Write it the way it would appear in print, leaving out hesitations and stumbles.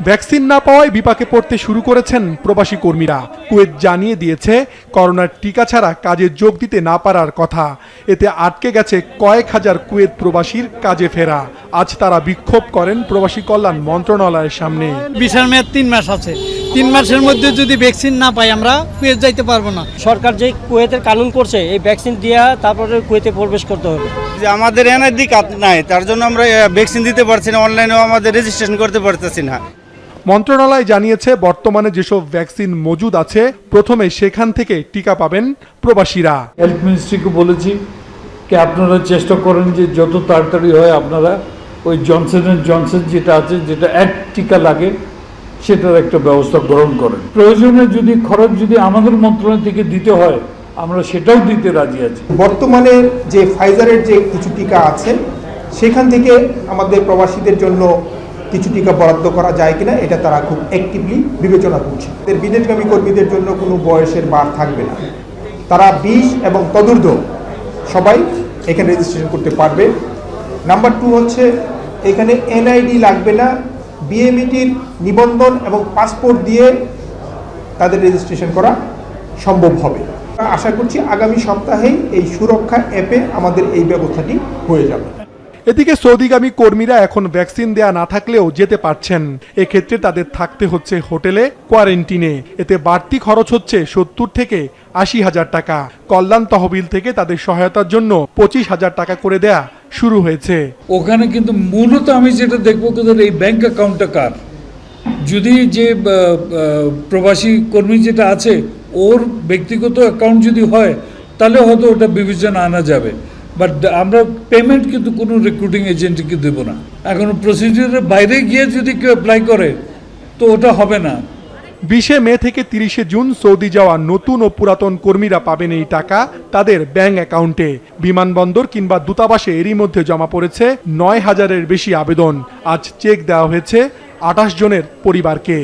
Vaccine না পাওয়ায় বিপাকে পড়তে শুরু করেছেন প্রবাসী কর্মীরা। কুয়েত জানিয়ে দিয়েছে করোনার টিকা ছাড়া কাজে যোগ দিতে না পারার কথা। এতে আটকে গেছে কয়েক হাজার কুয়েত প্রবাসীর কাজে ফেরা। আজ তারা বিক্ষোভ করেন প্রবাসী কল্যাণ মন্ত্রণালয়ের সামনে। ভিসার মেয়াদ 3 মাস আছে, 3 মাসের মধ্যে যদি ভ্যাকসিন না পাই আমরা কুয়েত যাইতে পারবো না। সরকার যে কুয়েতের কানুন করছে এই ভ্যাকসিন দিয়া তারপরে কুয়েতে প্রবেশ করতে হবে। যে আমাদের এনআইডি কার্ড নাই, তার জন্য আমরা ভ্যাকসিন দিতে পারছি না, অনলাইনেও আমাদের রেজিস্ট্রেশন করতে পারতেছি না। মন্ত্রণালয় জানিয়েছে বর্তমানে যেসব ভ্যাকসিন মজুদ আছে প্রথমে সেখান থেকে টিকা পাবেন প্রবাসীরা। হেলথ মিনিস্ট্রিকে বলেছি কি আপনারা চেষ্টা করেন যে যত তাড়াতাড়ি হয় আপনারা ওই জনসন যেটা আছে, যেটা এক টিকা লাগে সেটার একটা ব্যবস্থা গ্রহণ করেন। প্রয়োজনে যদি খরচ যদি আমাদের মন্ত্রণালয় থেকে দিতে হয় আমরা সেটাও দিতে রাজি আছি। বর্তমানে যে ফাইজারের যে কিছু টিকা আছে সেখান থেকে আমাদের প্রবাসীদের জন্য কিছু টিকা বরাদ্দ করা যায় কিনা এটা তারা খুব অ্যাক্টিভলি বিবেচনা করছে। বিদেশগামী কর্মীদের জন্য কোনো বয়সের বার থাকবে না, তারা 20 এবং তদূর্ধ্ব সবাই এখানে রেজিস্ট্রেশন করতে পারবে। নাম্বার 2 হচ্ছে এখানে এনআইডি লাগবে না, বিএমইটির নিবন্ধন এবং পাসপোর্ট দিয়ে তাদের রেজিস্ট্রেশন করা সম্ভব হবে। আশা করছি আগামী সপ্তাহেই এই সুরক্ষা অ্যাপে আমাদের এই ব্যবস্থাটি হয়ে যাবে। এদিকে সৌদিগামী কর্মীরা এখন ভ্যাকসিন দেয়া না থাকলেও যেতে পারছেন। এক্ষেত্রে তাদের থাকতে হচ্ছে হোটেলে কোয়ারেন্টিনে। এতে বাড়তি খরচ হচ্ছে 70 থেকে 80 হাজার টাকা। কল্যাণ তহবিল থেকে তাদের সহায়তার জন্য 25,000 টাকা করে দেয়া শুরু হয়েছে। ওখানে কিন্তু মূলত আমি যেটা দেখবো এই ব্যাংক অ্যাকাউন্টটা কার, যদি যে প্রবাসী কর্মী যেটা আছে ওর ব্যক্তিগত অ্যাকাউন্ট যদি হয় তাহলে হয়তো ওটা বিবেচনা আনা যাবে। বাট আমরা পেমেন্ট কিন্তু কোনো রিক্রুটিং এজেন্টকে দেবো না। এখন প্রসিডিউরের বাইরে গিয়ে যদি কেউ অ্যাপ্লাই করে তো ওটা হবে না। 20 মে থেকে 30 জুন সৌদি যাওয়া নতুন ও পুরাতন কর্মীরা পাবেন এই টাকা তাদের ব্যাংক অ্যাকাউন্টে। বিমানবন্দর কিংবা দূতাবাসে এরই মধ্যে জমা পড়েছে 9,000-এর বেশি আবেদন। আজ চেক দেওয়া হয়েছে 28 জনের পরিবারকে।